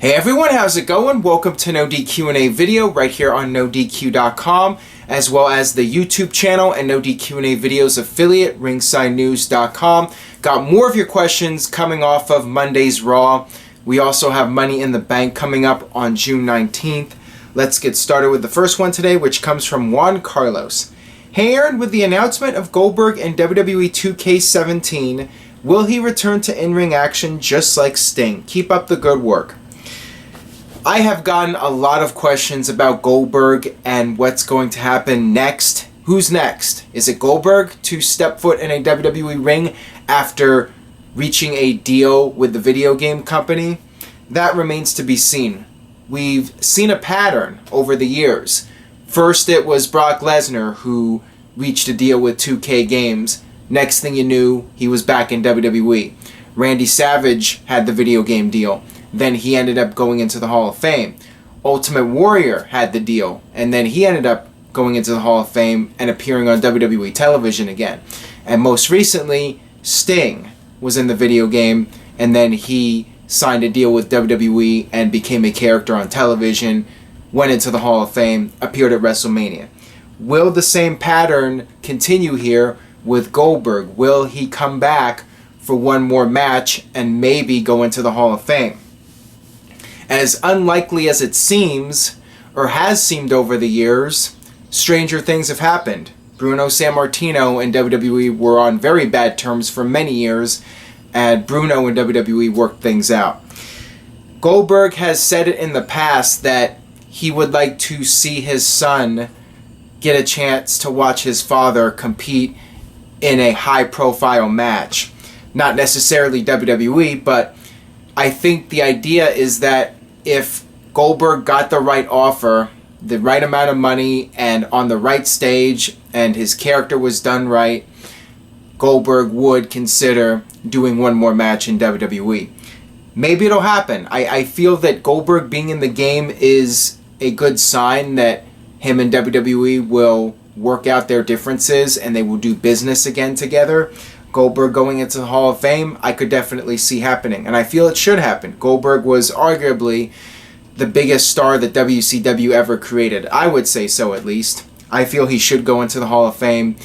Hey everyone, how's it going? Welcome to NoDQ&A video right here on NoDQ.com, as well as the YouTube channel and NoDQ&A videos affiliate, ringsidenews.com. Got more of your questions coming off of Monday's Raw. We also have Money in the Bank coming up on June 19th. Let's get started with the first one today, which comes from Juan Carlos. Hey Aaron, with the announcement of Goldberg in WWE 2K17, will he return to in-ring action just like Sting? Keep up the good work. I have gotten a lot of questions about Goldberg and what's going to happen next. Who's next? Is it Goldberg to step foot in a WWE ring after reaching a deal with the video game company? That remains to be seen. We've seen a pattern over the years. First it was Brock Lesnar who reached a deal with 2K Games. Next thing you knew, he was back in WWE. Randy Savage had the video game deal. Then he ended up going into the Hall of Fame. Ultimate Warrior had the deal, and then he ended up going into the Hall of Fame and appearing on WWE television again. And most recently, Sting was in the video game, and then he signed a deal with WWE and became a character on television, went into the Hall of Fame, appeared at WrestleMania. Will the same pattern continue here with Goldberg? Will he come back for one more match and maybe go into the Hall of Fame? As unlikely as it seems, or has seemed over the years, stranger things have happened. Bruno Sammartino and WWE were on very bad terms for many years, and Bruno and WWE worked things out. Goldberg has said it in the past that he would like to see his son get a chance to watch his father compete in a high-profile match. Not necessarily WWE, but I think the idea is that if Goldberg got the right offer, the right amount of money, and on the right stage, and his character was done right, Goldberg would consider doing one more match in WWE. Maybe it'll happen. I feel that Goldberg being in the game is a good sign that him and WWE will work out their differences and they will do business again together. Goldberg going into the Hall of Fame, I could definitely see happening, and I feel it should happen. Goldberg was arguably the biggest star that WCW ever created. I would say so, at least. I feel he should go into the Hall of Fame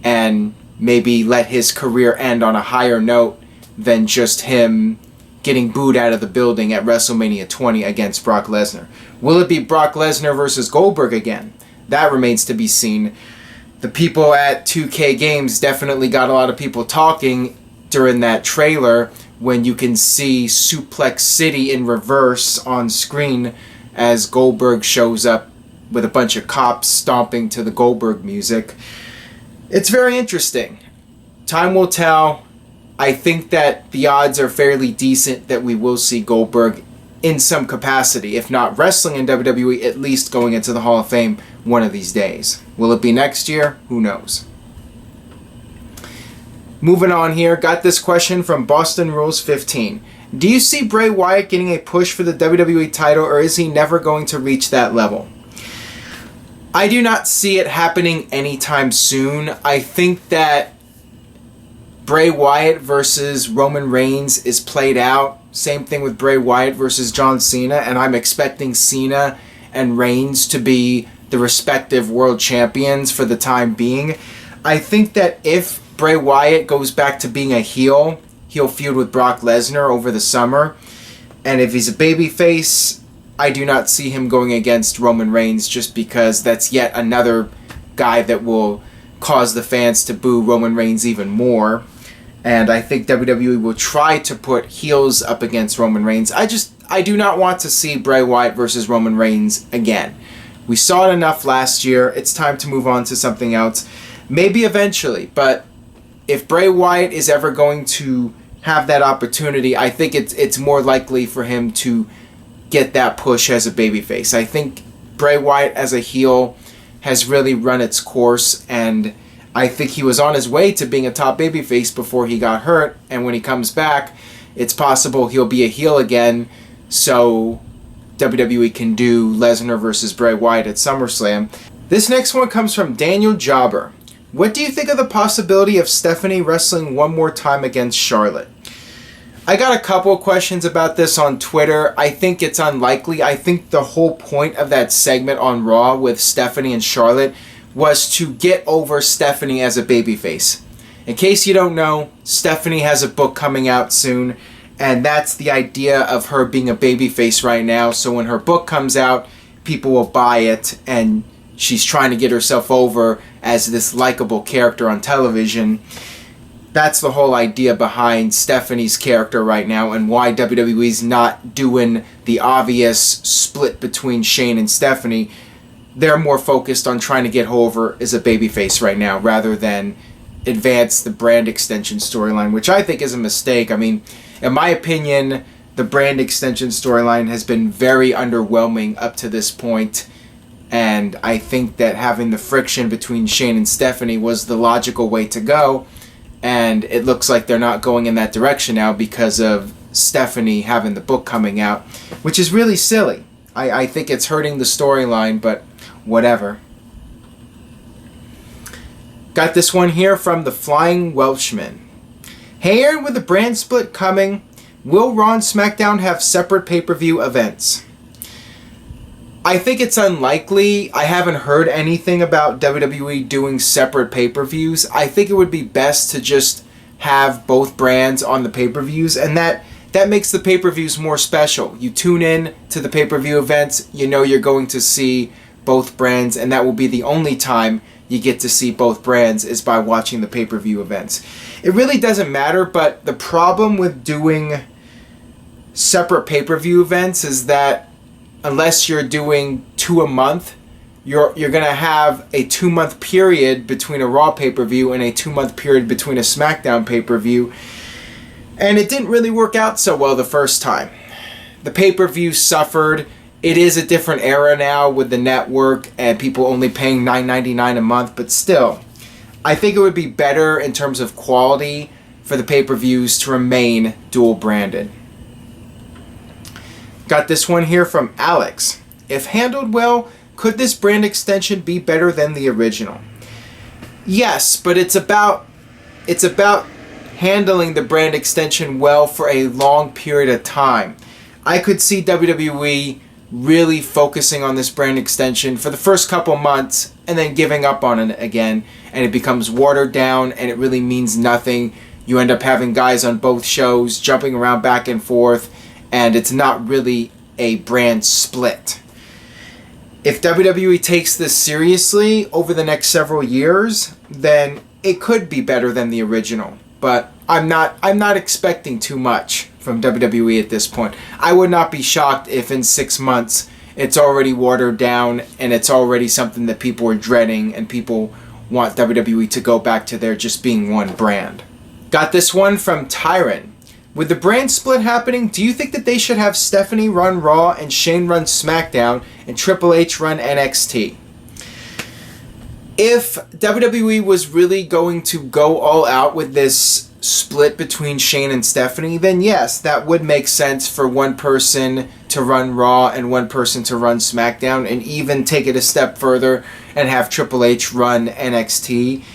and maybe let his career end on a higher note than just him getting booed out of the building at WrestleMania 20 against Brock Lesnar. Will it be Brock Lesnar versus Goldberg again? That remains to be seen. The people at 2K Games definitely got a lot of people talking during that trailer when you can see Suplex City in reverse on screen as Goldberg shows up with a bunch of cops stomping to the Goldberg music. It's very interesting. Time will tell. I think that the odds are fairly decent that we will see Goldberg in some capacity, if not wrestling in WWE, at least going into the Hall of Fame one of these days. Will it be next year? Who knows? Moving on here, got this question from Boston Rules 15. Do you see Bray Wyatt getting a push for the WWE title, or is he never going to reach that level? I do not see it happening anytime soon. I think that Bray Wyatt versus Roman Reigns is played out. Same thing with Bray Wyatt versus John Cena, and I'm expecting Cena and Reigns to be the respective world champions for the time being. I think that if Bray Wyatt goes back to being a heel, he'll feud with Brock Lesnar over the summer. And if he's a babyface, I do not see him going against Roman Reigns, just because that's yet another guy that will cause the fans to boo Roman Reigns even more. And I think WWE will try to put heels up against Roman Reigns. I do not want to see Bray Wyatt versus Roman Reigns again. We saw it enough last year. It's time to move on to something else. Maybe eventually, but if Bray Wyatt is ever going to have that opportunity, I think it's more likely for him to get that push as a babyface. I think Bray Wyatt as a heel has really run its course, and I think he was on his way to being a top babyface before he got hurt, and when he comes back, it's possible he'll be a heel again, so WWE can do Lesnar versus Bray Wyatt at SummerSlam. This next one comes from Daniel Jobber. What do you think of the possibility of Stephanie wrestling one more time against Charlotte? I got a couple of questions about this on Twitter. I think it's unlikely. I think the whole point of that segment on Raw with Stephanie and Charlotte was to get over Stephanie as a babyface. In case you don't know, Stephanie has a book coming out soon, and that's the idea of her being a babyface right now. So when her book comes out, people will buy it, and she's trying to get herself over as this likable character on television. That's the whole idea behind Stephanie's character right now, and why WWE's not doing the obvious split between Shane and Stephanie. They're more focused on trying to get her over as a babyface right now, rather than advance the brand extension storyline, which I think is a mistake. I mean, in my opinion, the brand extension storyline has been very underwhelming up to this point, and I think that having the friction between Shane and Stephanie was the logical way to go. And it looks like they're not going in that direction now because of Stephanie having the book coming out, which is really silly. I think it's hurting the storyline, but whatever. Got this one here from the Flying Welshman. Hey Aaron, with the brand split coming, will Raw and SmackDown have separate pay-per-view events? I think it's unlikely. I haven't heard anything about WWE doing separate pay-per-views. I think it would be best to just have both brands on the pay-per-views, and that makes the pay-per-views more special. You tune in to the pay-per-view events, you know you're going to see both brands, and that will be the only time you get to see both brands is by watching the pay-per-view events. It really doesn't matter, but the problem with doing separate pay-per-view events is that unless you're doing 2 a month, you're going to have a 2-month period between a Raw pay-per-view and a 2-month period between a SmackDown pay-per-view. And it didn't really work out so well the first time. The pay-per-view suffered. It is a different era now with the network and people only paying $9.99 a month, but still, I think it would be better in terms of quality for the pay-per-views to remain dual branded. Got this one here from Alex. If handled well, could this brand extension be better than the original? Yes, but it's about handling the brand extension well for a long period of time. I could see WWE really focusing on this brand extension for the first couple months and then giving up on it again, and it becomes watered down and it really means nothing. You end up having guys on both shows jumping around back and forth, and it's not really a brand split. If WWE takes this seriously over the next several years, then it could be better than the original. But I'm not expecting too much from WWE at this point. I would not be shocked if in 6 months it's already watered down and it's already something that people are dreading and people want WWE to go back to their just being one brand. Got this one from Tyron. With the brand split happening, do you think that they should have Stephanie run Raw and Shane run SmackDown and Triple H run NXT? If WWE was really going to go all out with this split between Shane and Stephanie, then yes, that would make sense for one person to run Raw and one person to run SmackDown, and even take it a step further and have Triple H run NXT.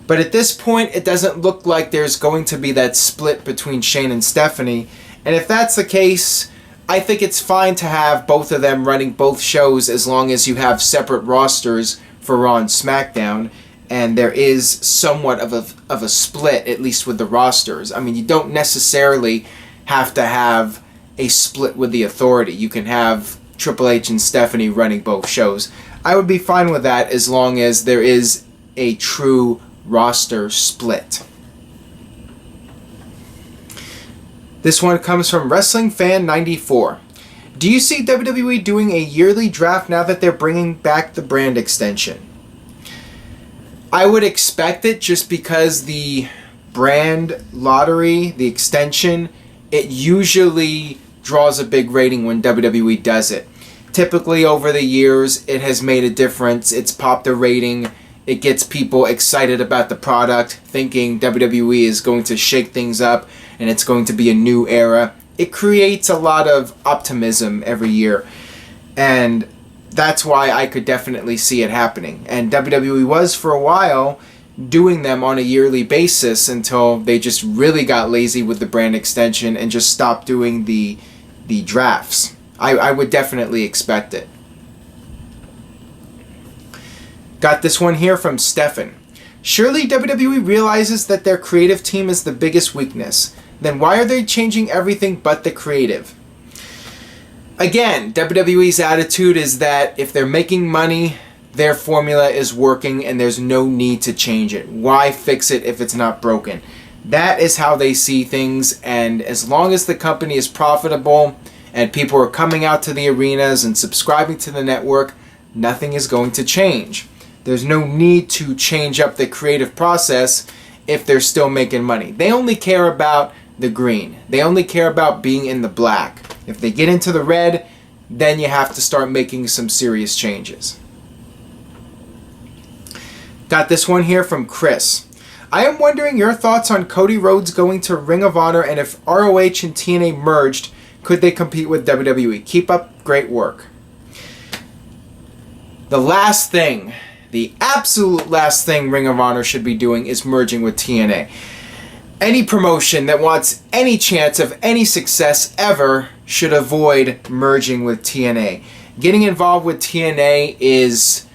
But at this point, it doesn't look like there's going to be that split between Shane and Stephanie. And if that's the case, I think it's fine to have both of them running both shows as long as you have separate rosters for Raw and SmackDown. And there is somewhat of a split, at least with the rosters. I mean, you don't necessarily have to have a split with the Authority. You can have Triple H and Stephanie running both shows. I would be fine with that as long as there is a true roster split. This one comes from WrestlingFan94. Do you see WWE doing a yearly draft now that they're bringing back the brand extension? I would expect it, just because the brand lottery, the extension, it usually draws a big rating when WWE does it. Typically over the years, it has made a difference. It's popped a rating. It gets people excited about the product, thinking WWE is going to shake things up and it's going to be a new era. It creates a lot of optimism every year, and that's why I could definitely see it happening. And WWE was, for a while, doing them on a yearly basis until they just really got lazy with the brand extension and just stopped doing the drafts. I would definitely expect it. Got this one here from Stefan. Surely WWE realizes that their creative team is the biggest weakness. Then why are they changing everything but the creative? Again, WWE's attitude is that if they're making money, their formula is working and there's no need to change it. Why fix it if it's not broken? That is how they see things, and as long as the company is profitable and people are coming out to the arenas and subscribing to the network, nothing is going to change. There's no need to change up the creative process if they're still making money. They only care about the green. They only care about being in the black. If they get into the red, then you have to start making some serious changes. Got this one here from Chris. I am wondering your thoughts on Cody Rhodes going to Ring of Honor, and if ROH and TNA merged, could they compete with WWE? Keep up great work. The last thing, the absolute last thing Ring of Honor should be doing is merging with TNA. Any promotion that wants any chance of any success ever should avoid merging with TNA. Getting involved with TNA is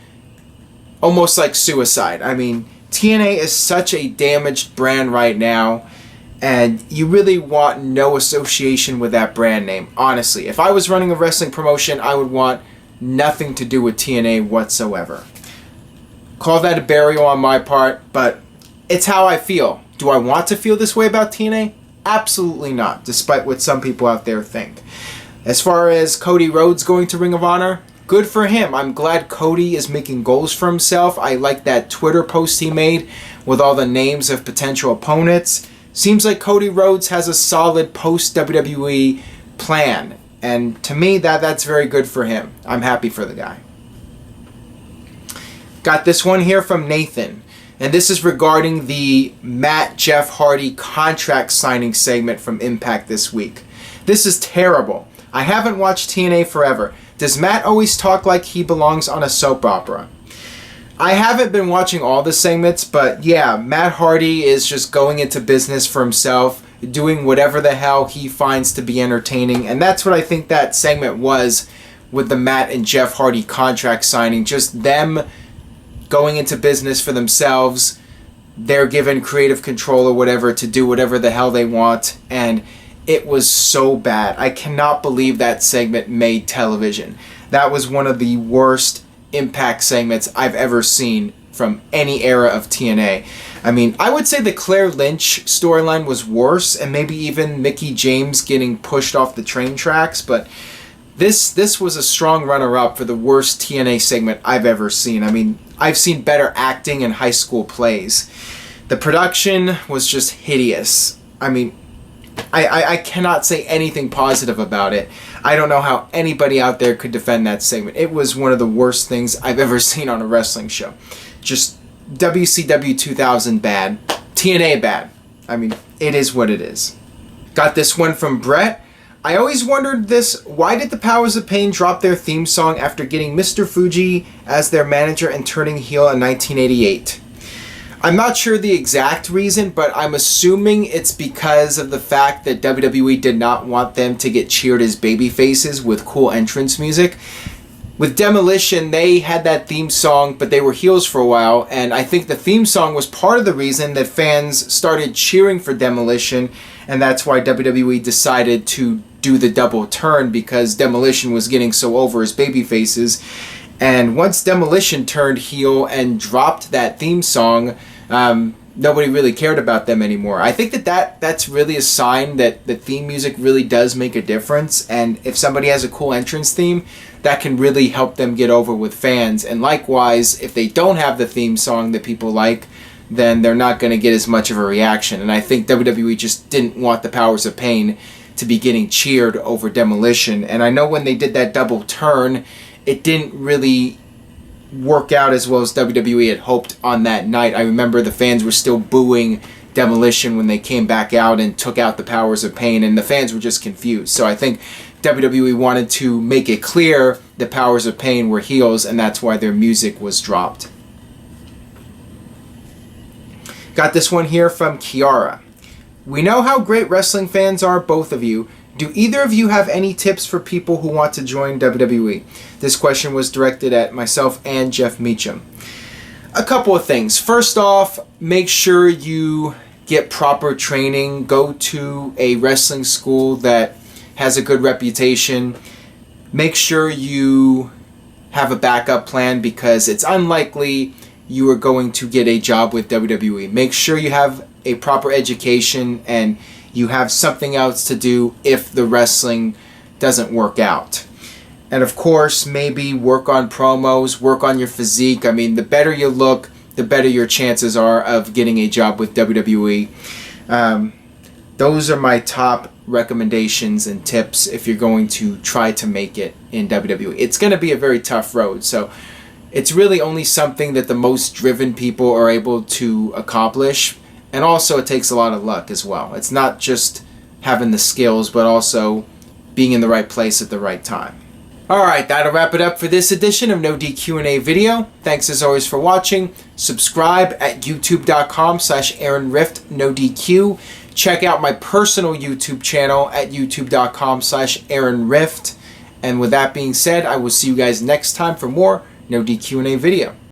almost like suicide. I mean, TNA is such a damaged brand right now, and you really want no association with that brand name. Honestly, if I was running a wrestling promotion, I would want nothing to do with TNA whatsoever. Call that a burial on my part, but it's how I feel. Do I want to feel this way about TNA? Absolutely not, despite what some people out there think. As far as Cody Rhodes going to Ring of Honor, good for him. I'm glad Cody is making goals for himself. I like that Twitter post he made with all the names of potential opponents. Seems like Cody Rhodes has a solid post-WWE plan. And to me, that's very good for him. I'm happy for the guy. Got this one here from Nathan. And this is regarding the Matt Jeff Hardy contract signing segment from Impact this week. This is terrible. I haven't watched TNA forever. Does Matt always talk like he belongs on a soap opera? I haven't been watching all the segments, but yeah, Matt Hardy is just going into business for himself, doing whatever the hell he finds to be entertaining, and that's what I think that segment was with the Matt and Jeff Hardy contract signing. Just them going into business for themselves. They're given creative control or whatever to do whatever the hell they want, and it was so bad. I cannot believe that segment made television. That was one of the worst Impact segments I've ever seen from any era of TNA. I mean, I would say the Claire Lynch storyline was worse, and maybe even Mickie James getting pushed off the train tracks, but this was a strong runner-up for the worst TNA segment I've ever seen. I mean, I've seen better acting in high school plays. The production was just hideous. I mean, I cannot say anything positive about it. I don't know how anybody out there could defend that segment. It was one of the worst things I've ever seen on a wrestling show. Just WCW 2000 bad. TNA bad. I mean, it is what it is. Got this one from Brett. I always wondered this. Why did the Powers of Pain drop their theme song after getting Mr. Fuji as their manager and turning heel in 1988? I'm not sure the exact reason, but I'm assuming it's because of the fact that WWE did not want them to get cheered as babyfaces with cool entrance music. With Demolition, they had that theme song, but they were heels for a while, and I think the theme song was part of the reason that fans started cheering for Demolition, and that's why WWE decided to do the double turn, because Demolition was getting so over as babyfaces. And once Demolition turned heel and dropped that theme song, nobody really cared about them anymore. I think that's really a sign that the theme music really does make a difference, and if somebody has a cool entrance theme, that can really help them get over with fans. And likewise, if they don't have the theme song that people like, then they're not going to get as much of a reaction. And I think WWE just didn't want the Powers of Pain to be getting cheered over Demolition. And I know when they did that double turn, it didn't really work out as well as WWE had hoped on that night. I remember the fans were still booing Demolition when they came back out and took out the Powers of Pain, and the fans were just confused. So I think WWE wanted to make it clear the Powers of Pain were heels, and that's why their music was dropped. Got this one here from Kiara. We know how great wrestling fans are, both of you. Do either of you have any tips for people who want to join WWE? This question was directed at myself and Jeff Meacham. A couple of things. First off, make sure you get proper training. Go to a wrestling school that has a good reputation. Make sure you have a backup plan because it's unlikely you are going to get a job with WWE. Make sure you have a proper education and you have something else to do if the wrestling doesn't work out. And of course, maybe work on promos, work on your physique. I mean, the better you look, the better your chances are of getting a job with WWE. Those are my top recommendations and tips if you're going to try to make it in WWE. It's going to be a very tough road, so it's really only something that the most driven people are able to accomplish. And also it takes a lot of luck as well. It's not just having the skills, but also being in the right place at the right time. Alright, that'll wrap it up for this edition of NoDQ&A video. Thanks as always for watching. Subscribe at youtube.com/AaronRift, Check out my personal YouTube channel at youtube.com/AaronRift. And with that being said, I will see you guys next time for more NoDQ&A video.